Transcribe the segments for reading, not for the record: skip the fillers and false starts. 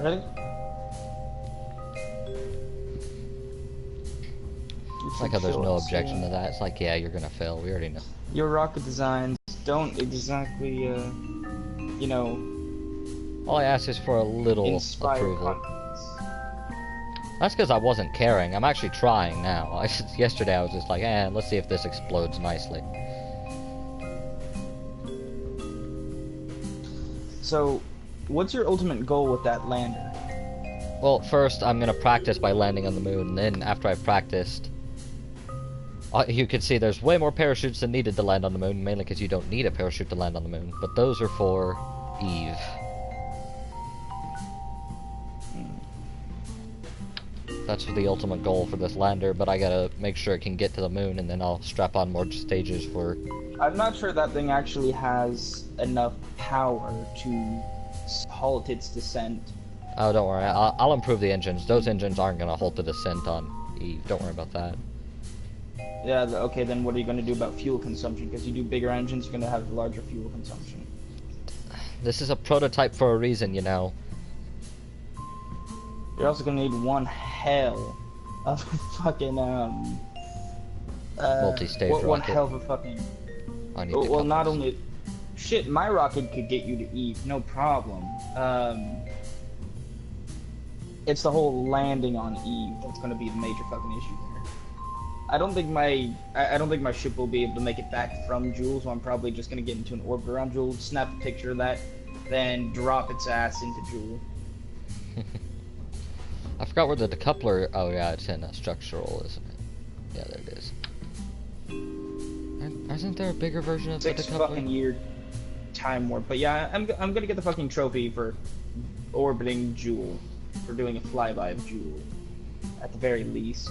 Ready? It's like how there's no objection to that. It's like, yeah, you're gonna fail. We already know. Your rocket designs don't exactly, you know... All I ask is for a little approval. That's because I wasn't caring. I'm actually trying now. Yesterday I was just like, let's see if this explodes nicely. So, what's your ultimate goal with that lander? Well, first I'm gonna practice by landing on the moon, and then after I've practiced, you can see there's way more parachutes than needed to land on the moon, mainly because you don't need a parachute to land on the moon. But those are for Eve. That's the ultimate goal for this lander, but I gotta make sure it can get to the moon, and then I'll strap on more stages for... I'm not sure that thing actually has enough power to halt its descent. Oh, don't worry. I'll improve the engines. Those engines aren't gonna halt the descent on Eve. Don't worry about that. Yeah, okay, then what are you gonna do about fuel consumption? Because you do bigger engines, you're gonna have larger fuel consumption. This is a prototype for a reason, you know. You're also gonna need one hell of a fucking multi-stage rocket. One hell of a fucking. I need well, not only shit, my rocket could get you to Eve, no problem. It's the whole landing on Eve that's gonna be the major fucking issue there. I don't think my ship will be able to make it back from Jewel, so I'm probably just gonna get into an orbit around Jewel, snap a picture of that, then drop its ass into Jewel. I forgot where the decoupler... Oh yeah, it's in a structural, isn't it? Yeah, there it is. Isn't there a bigger version of the decoupler? 6 fucking year time warp. But yeah, I'm gonna get the fucking trophy for orbiting Jewel. For doing a flyby of Jewel. At the very least.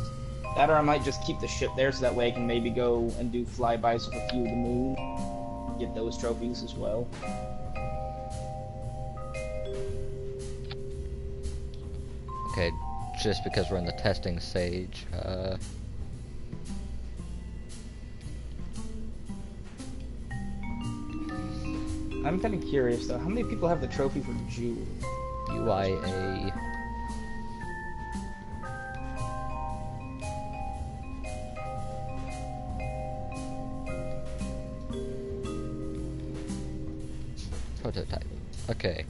That or I might just keep the ship there so that way I can maybe go and do flybys of a few of the moon. Get those trophies as well. Okay, just because we're in the testing stage, I'm kind of curious though, how many people have the trophy for Jewel? UIA. Prototype. Okay.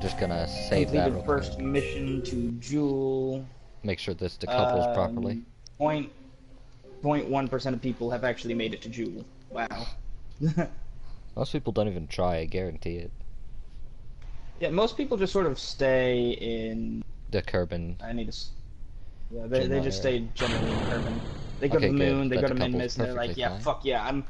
Just gonna save that real quick. First mission to Jewel. Make sure this decouples properly. 0.1% of people have actually made it to Jewel. Wow. Most people don't even try, I guarantee it. Yeah, most people just sort of stay in... The Kerbin. Yeah, they just stay generally in Kerbin. They go to the moon, they go to Minmus, and they're like, yeah, fine. fuck yeah, I'm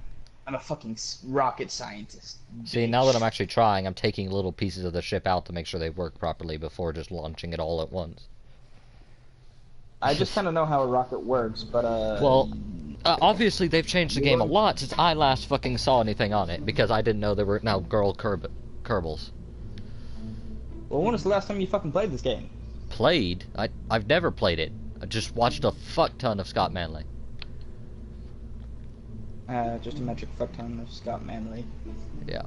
a fucking rocket scientist. See, now that I'm actually trying, I'm taking little pieces of the ship out to make sure they work properly before just launching it all at once. I just kind of know how a rocket works, but well, obviously they've changed the game a lot since I last fucking saw anything on it, because I didn't know there were now girl Kerbals. Well, when was the last time you fucking played this game? Played? I've never played it. I just watched a fuck ton of Scott Manley. Just a metric fuck ton of Scott Manley. Yeah.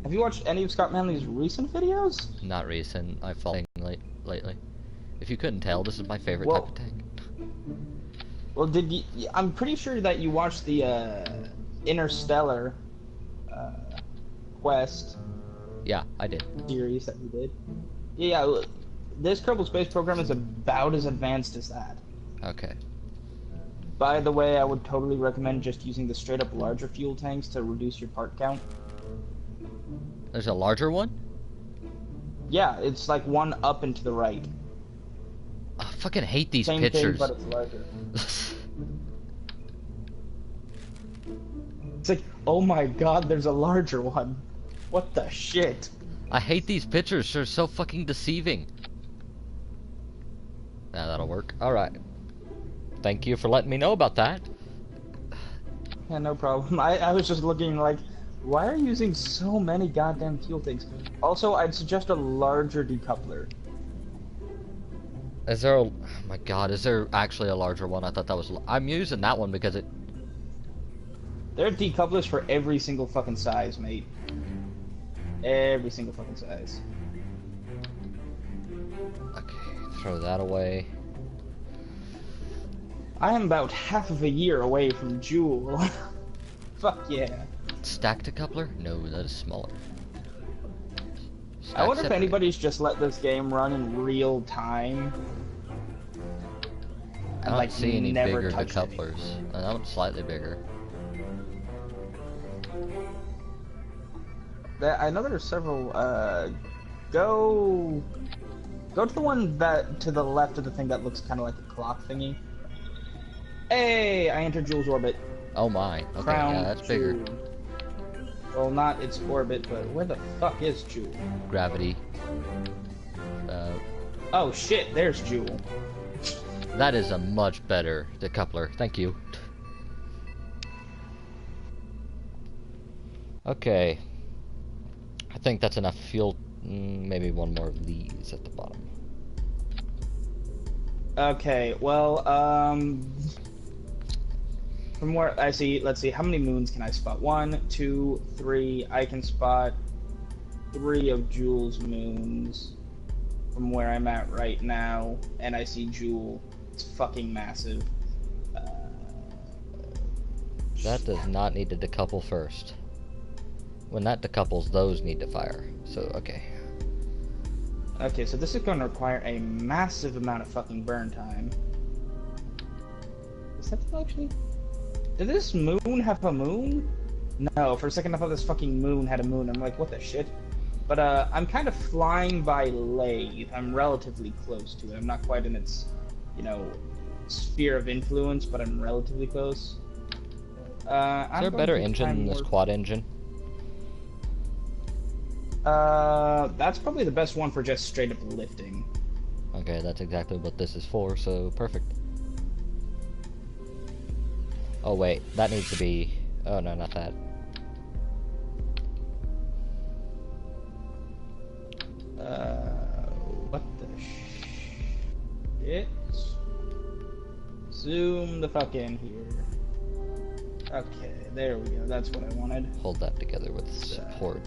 Have you watched any of Scott Manley's recent videos? Not recent. I've followed lately. If you couldn't tell, this is my favorite type of tank. Well, did you? I'm pretty sure that you watched the Interstellar Quest. Yeah, I did. Series that you did. Yeah, this Kerbal Space Program is about as advanced as that. Okay. By the way, I would totally recommend just using the straight up larger fuel tanks to reduce your part count. There's a larger one? Yeah, it's like one up and to the right. I fucking hate these Same pictures. thing, but it's larger. It's like, oh my god, there's a larger one. What the shit? I hate these pictures. They're so fucking deceiving. Now that'll work. Alright. Thank you for letting me know about that. Yeah, no problem. I was just looking like, why are you using so many goddamn fuel tanks? Also, I'd suggest a larger decoupler. Is there a... Oh my god, is there actually a larger one? I thought that was... I'm using that one because it... There are decouplers for every single fucking size, mate. Every single fucking size. Okay, throw that away. I am about half of a year away from Jewel. Fuck yeah. Stack decoupler? No, that is smaller. I Stack wonder if separator. anybody's just let this game run in real time. I And don't like see any never bigger touched decouplers. anything. That one's slightly bigger. I know there's several. Go to the one that to the left of the thing that looks kind of like a clock thingy. Hey, I entered Jewel's orbit. Oh my. Okay, Crown yeah, that's bigger. Jewel. Well, not its orbit, but where the fuck is Jewel? Gravity. Oh shit, there's Jewel. That is a much better decoupler. Thank you. Okay. I think that's enough fuel. Maybe one more of these at the bottom. Okay, well, from where I see, let's see, how many moons can I spot? 1, 2, 3. I can spot 3 of Jewel's moons from where I'm at right now, and I see Jewel. It's fucking massive. That does not need to decouple first. When that decouples, those need to fire. So, okay. Okay, so this is going to require a massive amount of fucking burn time. Is that actually... Did this moon have a moon? No, for a second I thought this fucking moon had a moon. I'm like, what the shit? But I'm kind of flying by Lathe. I'm relatively close to it. I'm not quite in its, you know, sphere of influence, but I'm relatively close. Is there a better engine than this quad engine? That's probably the best one for just straight up lifting. Okay, that's exactly what this is for, so perfect. Oh wait, that needs to be... Oh no, not that. What the shit? Zoom the fuck in here. Okay, there we go, that's what I wanted. Hold that together with support.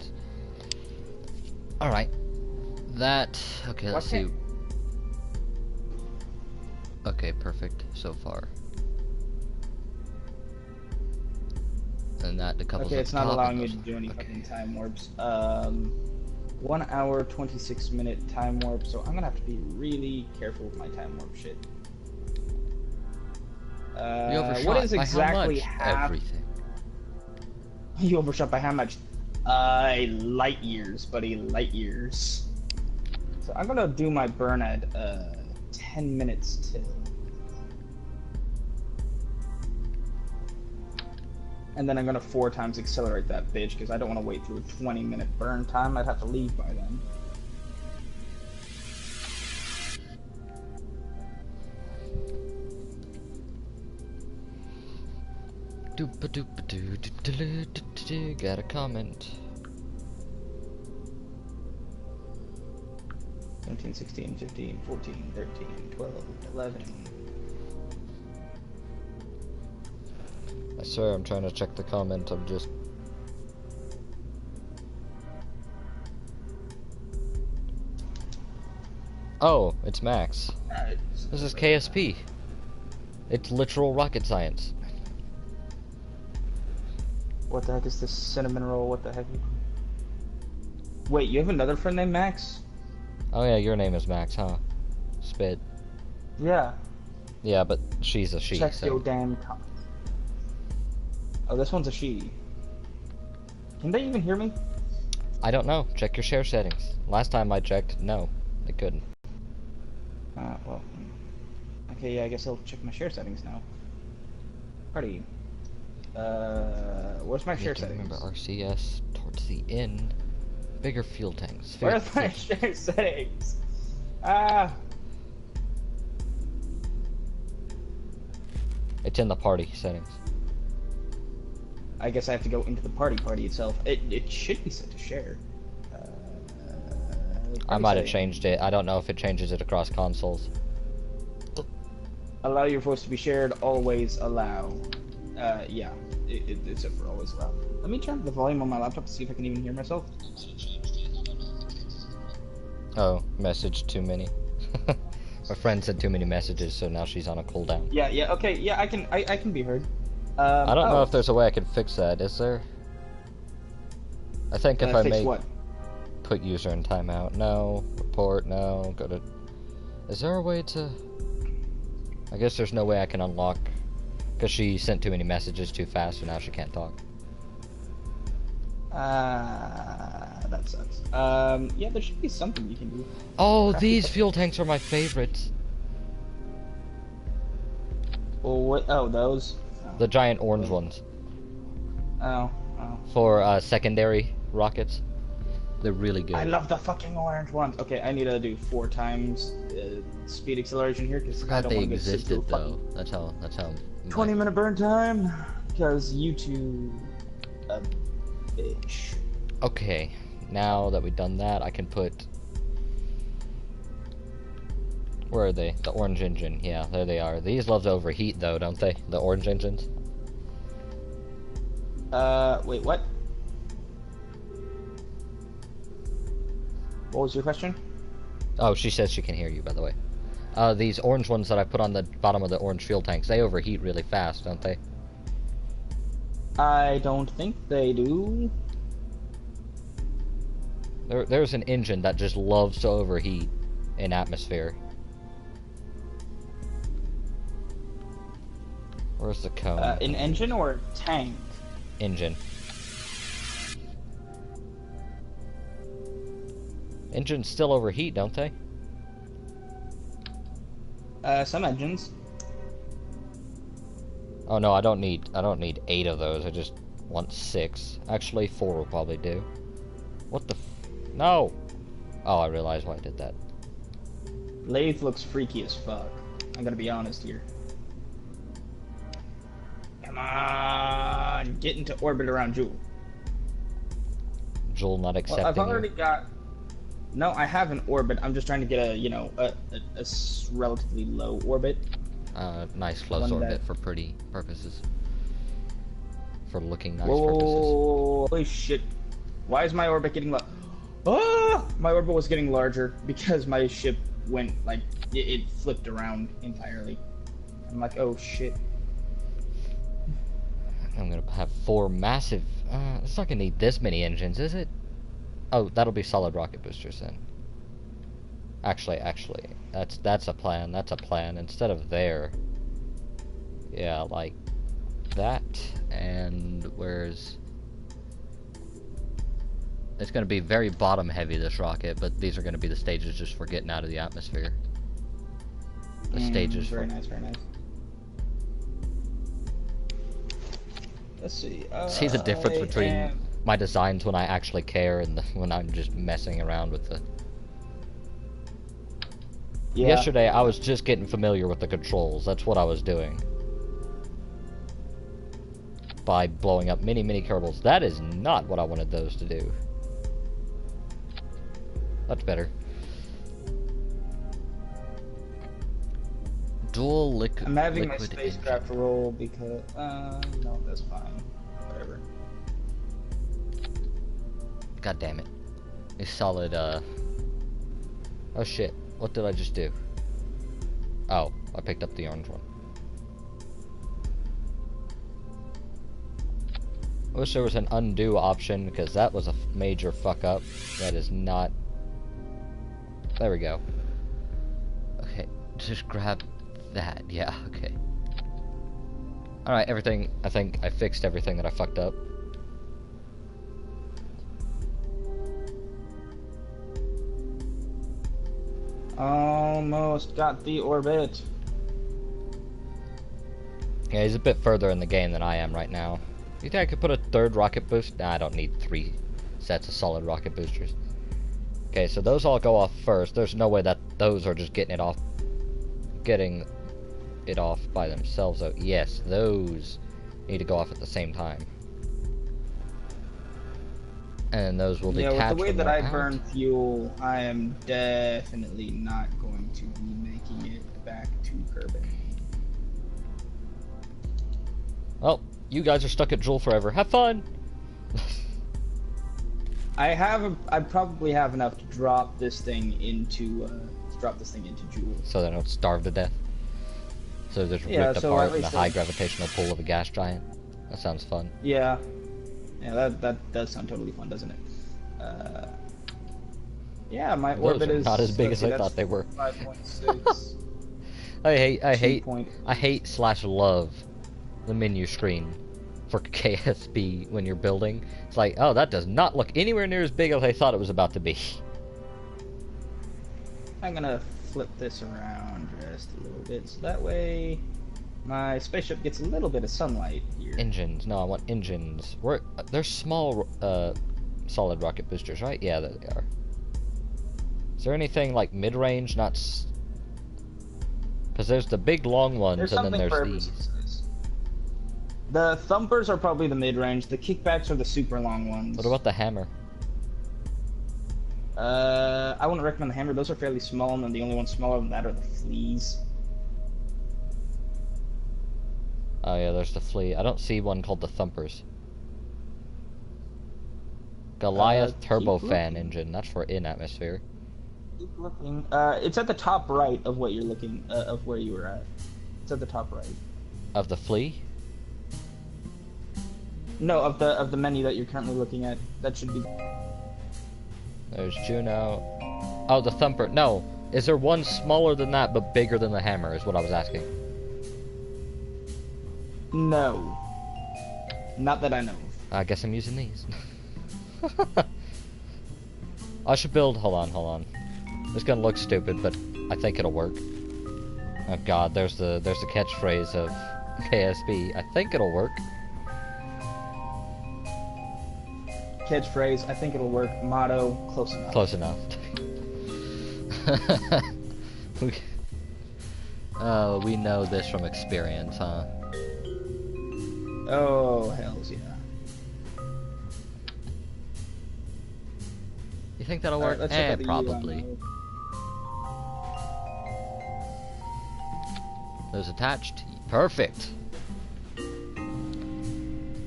Alright. That... Okay, let's see. Okay, perfect so far. And that decouples. Okay, it's not allowing me to do any okay. fucking time warps. 1 hour, 26-minute time warp, so I'm gonna have to be really careful with my time warp shit. You overshot what is by exactly how much? Everything. You overshot by how much? Light years, buddy, light years. So I'm gonna do my burn at 10 minutes till. And then I'm gonna 4 times accelerate that bitch because I don't want to wait through a 20-minute burn time. I'd have to leave by then. Got a comment. 17, 16, 15, 14, 13, 12, 11. I swear I'm trying to check the comment, I'm just... Oh, it's Max. This is KSP. It's literal rocket science. What the heck is this cinnamon roll? What the heck? Wait, you have another friend named Max? Oh yeah, your name is Max, huh? Spit. Yeah. Yeah, but she's a she, Check so... your damn Oh, this one's a she. Can they even hear me? I don't know. Check your share settings. Last time I checked, no, they couldn't. Well. Okay, yeah, I guess I'll check my share settings now. Party. Where's my share settings? Remember RCS towards the end. Bigger fuel tanks. Where's my share settings? Ah. It's in the party settings. I guess I have to go into the party itself. It should be set to share. I might have changed it. I don't know if it changes it across consoles. Allow your voice to be shared. Always allow. Yeah. It's set for always allow. Let me turn up the volume on my laptop to see if I can even hear myself. Oh, message too many. My friend said too many messages, so now she's on a cooldown. Yeah, yeah, okay, yeah, I can be heard. I don't know Oh. if there's a way I can fix that, is there? I think if I Fix make... what? Put user in timeout, no. Report, no. Go to... Is there a way to... I guess there's no way I can unlock... Because she sent too many messages too fast, so now she can't talk. That sucks. Yeah, there should be something you can do. Oh, these fuel tanks are my favorites. Oh, what? Oh, those? Oh. The giant orange ones. Oh, oh. For, secondary rockets. They're really good. I love the fucking orange ones. Okay, I need to do 4 times speed acceleration here because I don't they want to get existed though. That's how. 20-minute burn time because YouTube a bitch. Okay, now that we've done that, I can put. Where are they? The orange engine. Yeah, there they are. These love to overheat though, don't they? The orange engines. Wait, what? What was your question? Oh, she says she can hear you, by the way. These orange ones that I put on the bottom of the orange fuel tanks, they overheat really fast, don't they? I don't think they do. There's an engine that just loves to overheat in atmosphere. Where's the cone? An engine or a tank? Engine. Engines still overheat, don't they? Some engines. Oh no, I don't need 8 of those. I just want 6. Actually, 4 will probably do. What the no! Oh, I realized why I did that. Lathe looks freaky as fuck. I'm gonna be honest here. Come on, get into orbit around Jewel. Jewel not accepting Well, I've already you. got. No, I have an orbit. I'm just trying to get a, relatively low orbit. Nice close orbit for pretty purposes. For looking nice Whoa, purposes. holy shit. Why is my orbit getting low? Ah! My orbit was getting larger because my ship went, like, it flipped around entirely. I'm like, oh shit. I'm gonna have 4 massive... it's not gonna need this many engines, is it? Oh, that'll be solid rocket boosters then. Actually, that's a plan. That's a plan. Instead of there, yeah, like that. And where's? It's gonna be very bottom heavy, this rocket, but these are gonna be the stages just for getting out of the atmosphere. The stages. Very nice, very nice. Let's see. See the difference between my designs when I actually care and when I'm just messing around with the... Yeah. Yesterday, I was just getting familiar with the controls. That's what I was doing. By blowing up mini kerbals. That is not what I wanted those to do. That's better. Dual liquid. I'm having my spacecraft roll because no, that's fine. Whatever. God damn it. A solid oh shit. What did I just do? Oh, I picked up the orange one. I wish there was an undo option because that was a major fuck up. That is not. There we go. Okay, just grab that. Yeah, okay. Alright, everything. I think I fixed everything that I fucked up. Almost got the orbit. Yeah, he's a bit further in the game than I am right now. You think I could put a 3rd rocket boost? Nah, I don't need 3 sets of solid rocket boosters. Okay, so those all go off first. There's no way that those are just getting it off by themselves. Oh, yes, those need to go off at the same time. And those will detach. Yeah, with the way that I out. burn fuel, I am definitely not going to be making it back to Kerbin. Well, you guys are stuck at Jewel forever. Have fun! I probably have enough to drop this thing into Joule. So they don't starve to death. So they're just ripped so apart at in the least high gravitational pull of a gas giant. That sounds fun. Yeah. Yeah, that does sound totally fun, doesn't it? Yeah, my Those orbit are is not as big as I that's thought they were. 5.6. I Two hate slash love the menu screen for KSP when you're building. It's like, oh, that does not look anywhere near as big as I thought it was about to be. I'm gonna flip this around just a little bit, so that way my spaceship gets a little bit of sunlight here. Engines. No, I want engines. They're small solid rocket boosters, right? Yeah, there they are. Is there anything like mid-range? Not. Because there's the big long ones, and then there's these. The thumpers are probably the mid-range. The kickbacks are the super long ones. What about the hammer? I wouldn't recommend the hammer. Those are fairly small, and then the only ones smaller than that are the fleas. Oh yeah, there's the flea. I don't see one called the thumpers. Goliath turbofan engine. That's for in-atmosphere. Keep looking. It's at the top right of what you're looking, of where you were at. It's at the top right. Of the flea? No, of the menu that you're currently looking at. That should be. There's Juno. Oh, the thumper. No. Is there one smaller than that but bigger than the hammer is what I was asking. No. Not that I know of. I guess I'm using these. I should build... Hold on. It's gonna look stupid, but I think it'll work. Oh god, there's the catchphrase of KSP. I think it'll work. Catchphrase, I think it'll work. Motto, close enough. Close enough. Oh, we know this from experience, huh? Oh, hells yeah. You think that'll work? Right, probably. Those attached? Perfect.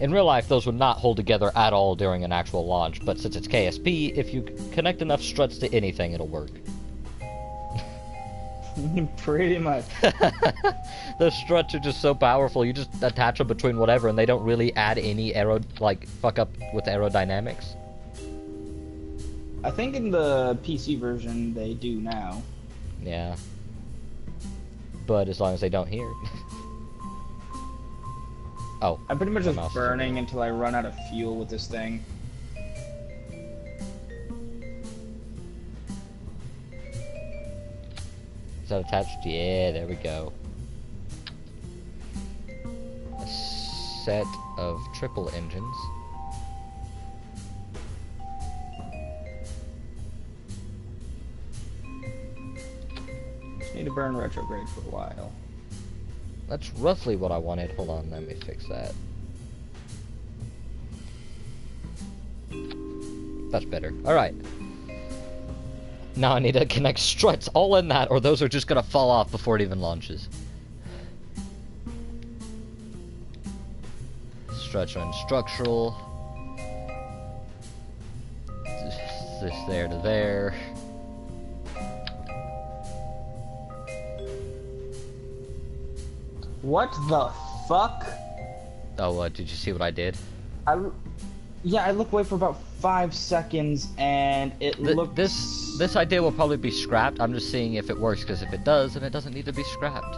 In real life, those would not hold together at all during an actual launch, but since it's KSP, if you connect enough struts to anything, it'll work. Pretty much. The struts are just so powerful, you just attach them between whatever, and they don't really add any fuck up with aerodynamics. I think in the PC version, they do now. Yeah. But as long as they don't hear. Oh. I'm pretty much just burning until I run out of fuel with this thing. Is that attached? Yeah, there we go. A set of triple engines. Just need to burn retrograde for a while. That's roughly what I wanted. Hold on, let me fix that. That's better. Alright. Now I need to connect struts all in that, or those are just gonna fall off before it even launches. Struts are in structural. This there to there. What the fuck? Oh, did you see what I did? Yeah, I look away for about 5 seconds, and it looked... This idea will probably be scrapped. I'm just seeing if it works, because if it does, then it doesn't need to be scrapped.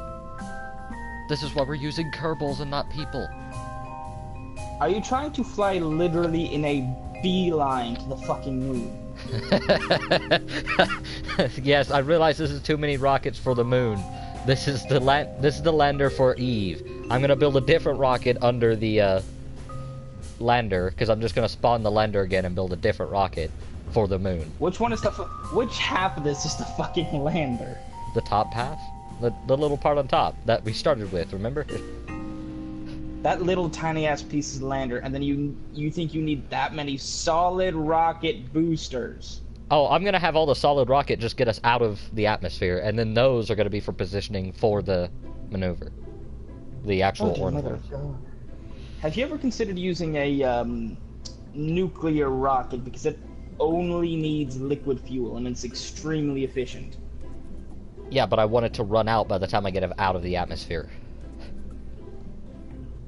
This is why we're using Kerbals and not people. Are you trying to fly literally in a beeline to the fucking moon? Yes, I realize this is too many rockets for the moon. This is the lander for Eve. I'm gonna build a different rocket under the lander, because I'm just gonna spawn the lander again and build a different rocket for the moon. Which one is which half of this is the fucking lander? The top half? The little part on top that we started with, remember? That little tiny ass piece is the lander, and then you think you need that many solid rocket boosters. Oh, I'm gonna have all the solid rocket just get us out of the atmosphere, and then those are gonna be for positioning for the maneuver. The actual orbital. Have you ever considered using a nuclear rocket? Because only needs liquid fuel, and it's extremely efficient. Yeah, but I want it to run out by the time I get it out of the atmosphere.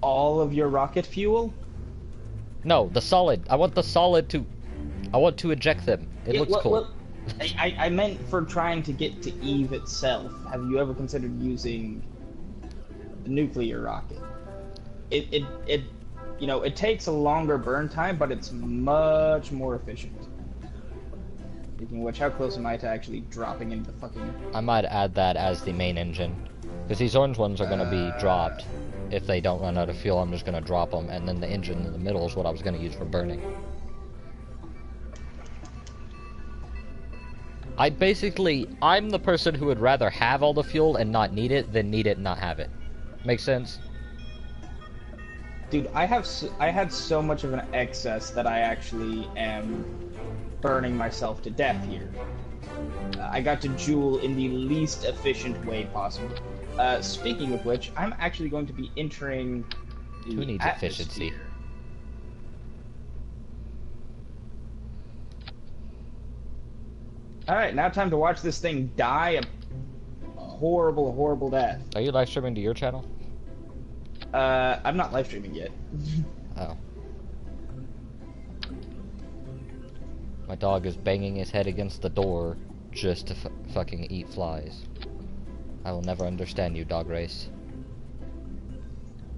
All of your rocket fuel? No, the solid. I want the solid to... I want to eject them. It looks cool. Well, I meant for trying to get to Eve itself. Have you ever considered using the nuclear rocket? It you know, it takes a longer burn time, but it's much more efficient. Speaking of which, how close am I to actually dropping into the fucking... I might add that as the main engine. Because these orange ones are going to be dropped. If they don't run out of fuel, I'm just going to drop them. And then the engine in the middle is what I was going to use for burning. I'm the person who would rather have all the fuel and not need it than need it and not have it. Make sense? Dude, I had so much of an excess that I actually am burning myself to death here. I got to Joule in the least efficient way possible. Speaking of which, I'm actually going to be entering the Who needs atmosphere. efficiency? Alright, now time to watch this thing die a horrible, horrible death. Are you live streaming to your channel? I'm not live streaming yet. Oh. My dog is banging his head against the door just to fucking eat flies. I will never understand you, dog race.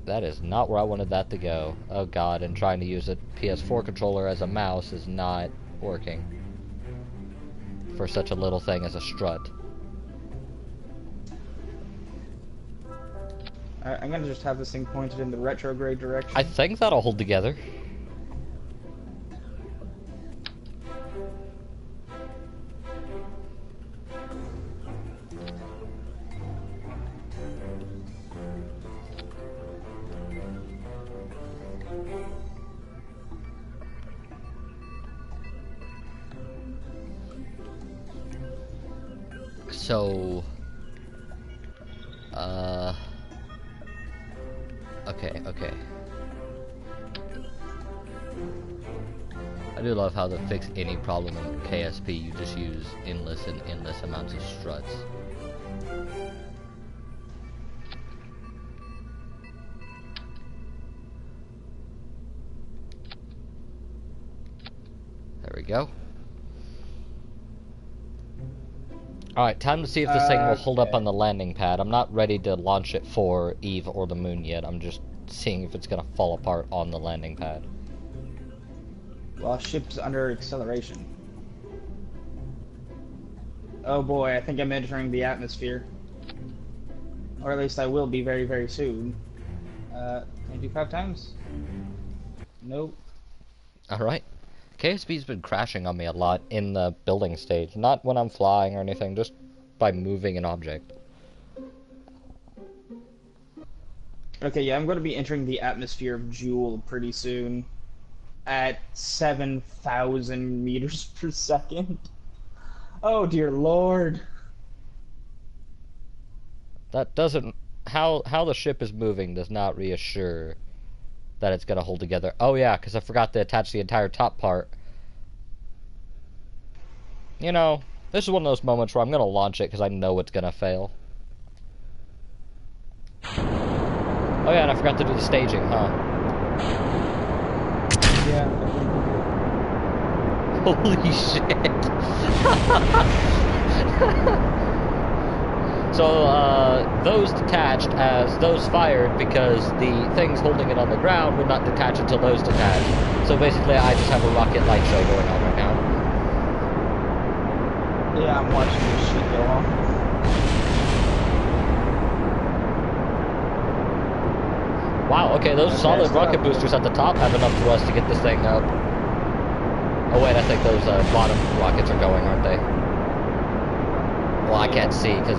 That is not where I wanted that to go. Oh god, and trying to use a PS4 controller as a mouse is not working. For such a little thing as a strut. I'm gonna just have this thing pointed in the retrograde direction. I think that'll hold together. So, okay. I do love how to fix any problem in KSP, you just use endless and endless amounts of struts. There we go. Alright, time to see if this thing will hold up on the landing pad. I'm not ready to launch it for Eve or the moon yet. I'm just seeing if it's gonna fall apart on the landing pad. Well, ship's under acceleration. Oh boy, I think I'm entering the atmosphere. Or at least I will be very, very soon. Can I do 5 times? Nope. Alright. KSP's been crashing on me a lot in the building stage. Not when I'm flying or anything, just by moving an object. Okay, yeah, I'm going to be entering the atmosphere of Joule pretty soon. At 7,000 meters per second. Oh dear lord. That doesn't... How the ship is moving does not reassure that it's gonna hold together. Oh yeah, because I forgot to attach the entire top part. You know, this is one of those moments where I'm gonna launch it because I know it's gonna fail. Oh yeah, and I forgot to do the staging, huh? Yeah. Holy shit. So, those detached as those fired because the things holding it on the ground would not detach until those detached. So basically, I just have a rocket light show going on right now. Yeah, I'm watching this shit go off. Wow, okay, those solid rocket boosters at the top have enough thrust to get this thing up. Oh wait, I think those bottom rockets are going, aren't they? Well, I can't see, because...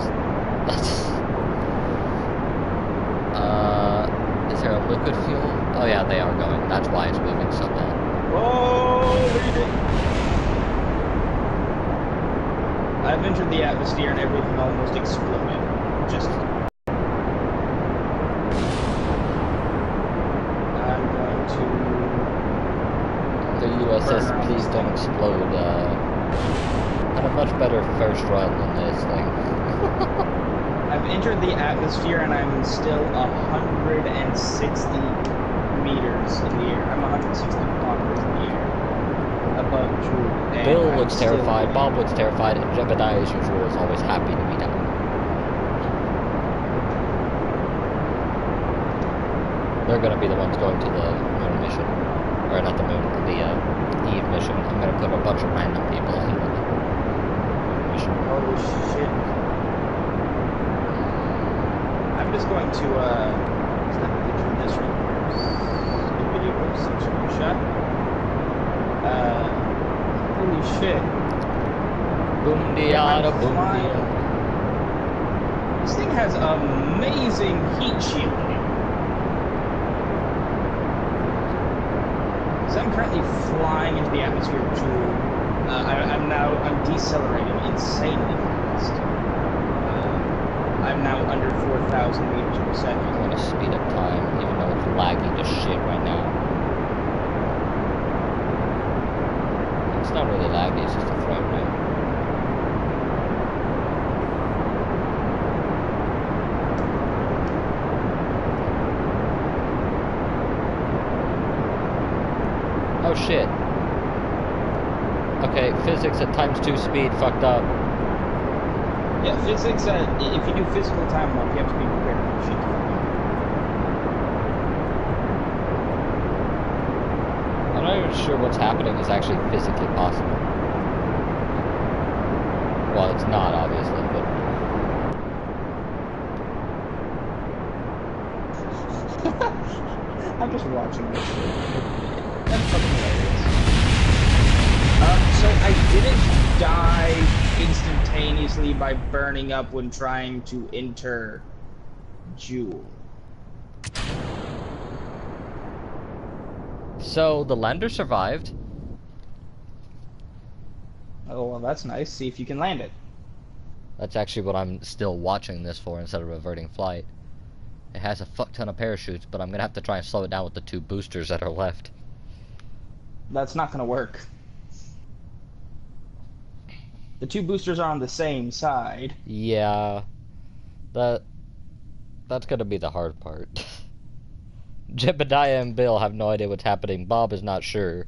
is there a liquid fuel? Oh yeah, they are going. That's why it's moving so well. Oh, I've entered the atmosphere and everything almost exploded. Just... The USS, please don't explode at a much better first run than this thing. I've entered the atmosphere and I'm still 160 meters in the air. I'm 160 kilometers in the air above Jewel. Bill looks terrified, Bob looks terrified, and Jebediah, as usual, is always happy to be down. They're going to be the ones going to the moon mission. Or not the moon, the Eve mission. I'm going to put a bunch of random people in the moon mission. Holy shit. I'm just going to, snap a picture of this right here. Video screenshot. Holy shit. Boom diada, boom diada. This thing has amazing heat shielding. So I'm currently flying into the atmosphere of Jewel. I'm decelerating insanely fast. I'm now under 4,000 meters per second. I'm going to speed up time, even though it's laggy to shit right now. It's not really laggy, it's just a frame rate. Oh shit. Okay, physics at ×2 speed fucked up. Yeah, physics, if you do physical time warp, you have to be prepared for shit. I'm not even sure what's happening is actually physically possible. Well, it's not, obviously, but... I'm just watching this shit. That's fucking hilarious. So I didn't die instantaneously by burning up when trying to enter Jewel. So, the lander survived. Oh, well, that's nice. See if you can land it. That's actually what I'm still watching this for instead of reverting flight. It has a fuck ton of parachutes, but I'm gonna have to try and slow it down with the 2 boosters that are left. That's not gonna work. The 2 boosters are on the same side. Yeah. That's gonna be the hard part. Jebediah and Bill have no idea what's happening. Bob is not sure.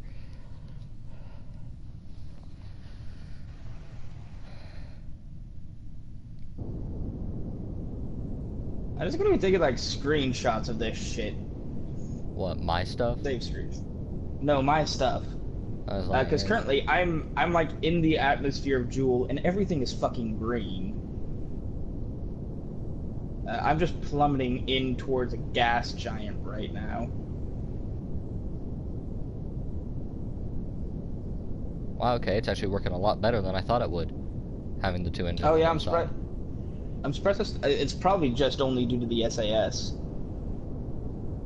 I'm just gonna be taking like screenshots of this shit. What, my stuff? Save screens. No, my stuff. Because currently I'm like in the atmosphere of Jewel and everything is fucking green. I'm just plummeting in towards a gas giant right now. Wow, okay, it's actually working a lot better than I thought it would, having the 2 engines. Oh yeah, I'm surprised. I'm surprised. It's probably just only due to the SAS.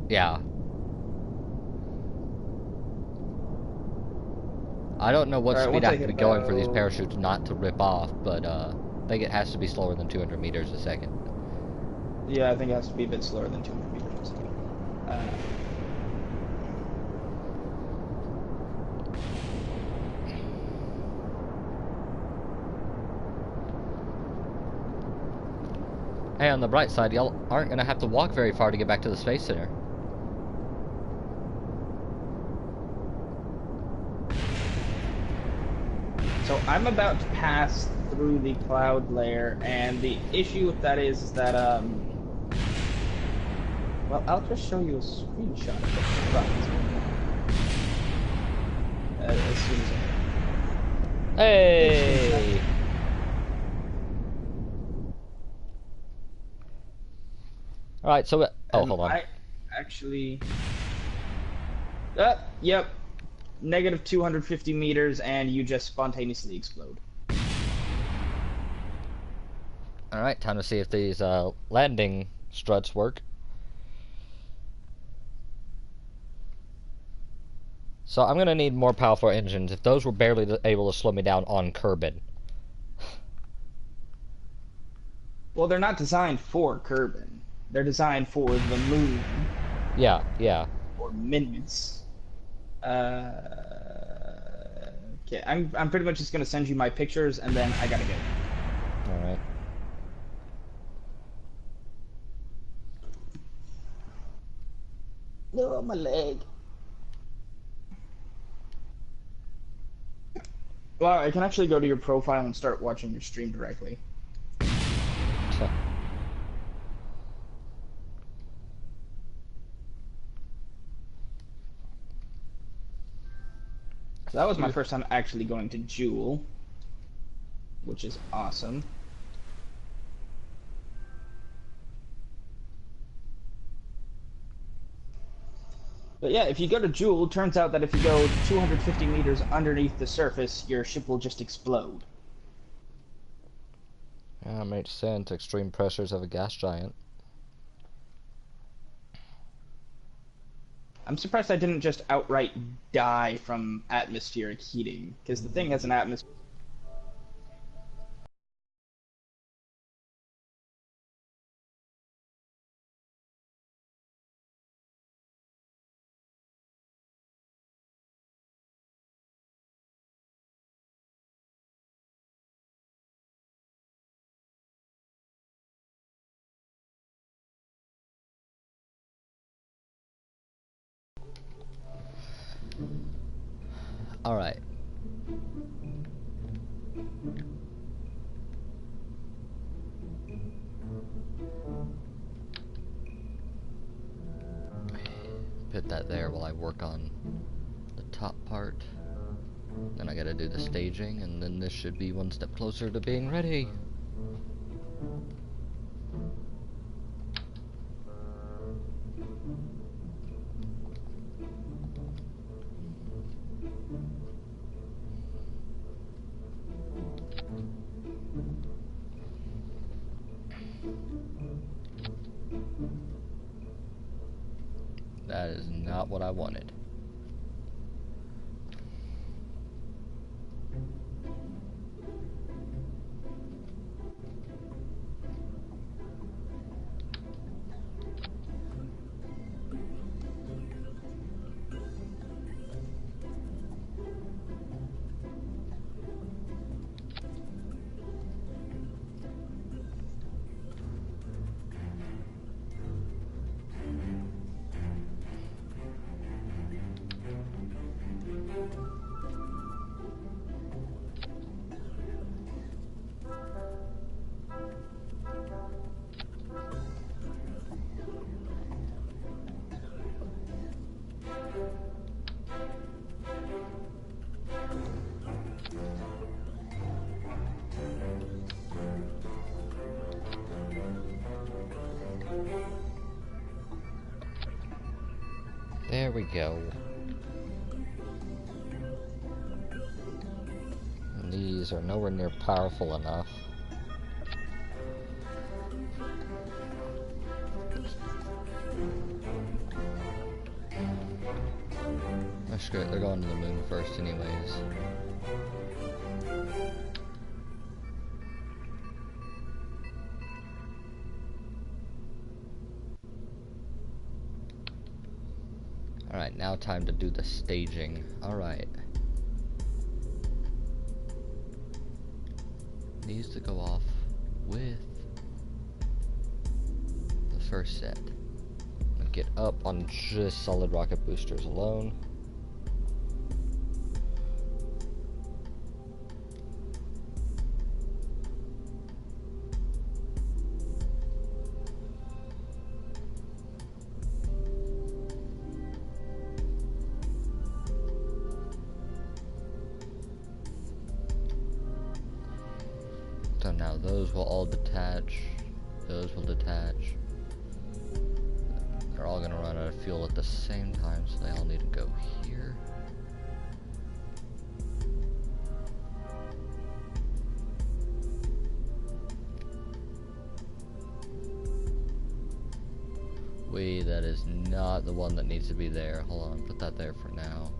Yeah. I don't know what speed I have to be going for these parachutes not to rip off, but I think it has to be slower than 200 meters a second. Yeah, I think it has to be a bit slower than 200 meters a second. Hey, on the bright side, y'all aren't going to have to walk very far to get back to the Space Center. So I'm about to pass through the cloud layer, and the issue with that is that, well, I'll just show you a screenshot of the front. As soon as Hey! Alright, so... Oh, hold on. I actually... Yep. Negative 250 meters, and you just spontaneously explode. Alright, time to see if these landing struts work. So I'm gonna need more powerful engines. If those were barely able to slow me down on Kerbin. Well, they're not designed for Kerbin. They're designed for the moon. Yeah, yeah. Or minutes. Okay, I'm pretty much just gonna send you my pictures and then I gotta go. Alright. No, my leg. Well, I can actually go to your profile and start watching your stream directly. So, So that was my first time actually going to Jewel, which is awesome. But yeah, if you go to Jewel, it turns out that if you go 250 meters underneath the surface, your ship will just explode. yeah, makes sense. Extreme pressures of a gas giant. I'm surprised I didn't just outright die from atmospheric heating, because the thing has an atmosphere. Alright. Put that there while I work on the top part. Then I gotta do the staging, and then this should be one step closer to being ready. That is not what I wanted. There we go. And these are nowhere near powerful enough. Oh, screw it, they're going to the moon first anyways. Alright, now time to do the staging. Alright. Needs to go off with the first set. I'm gonna get up on just solid rocket boosters alone. So now those will all detach, those will detach. They're all gonna run out of fuel at the same time, so they all need to go here. Wait, that is not the one that needs to be there. Hold on, put that there for now.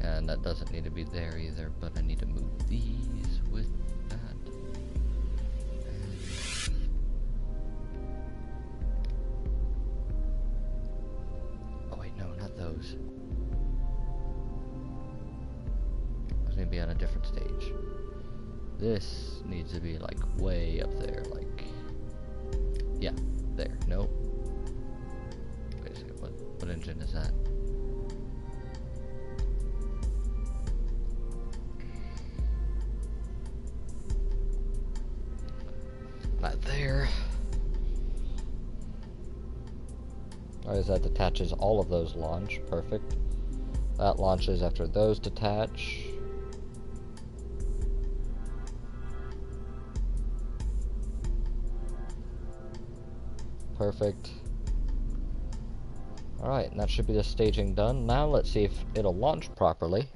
And that doesn't need to be there either, but I need to move these with that. Oh wait, no, not those. I was different stage. This needs to be like way up there, like, yeah, there. Nope. Wait a second, what engine is that? Not there. Alright, that detaches all of those launch. Perfect. That launches after those detach. Perfect. Alright, and that should be the staging done. Now let's see if it'll launch properly.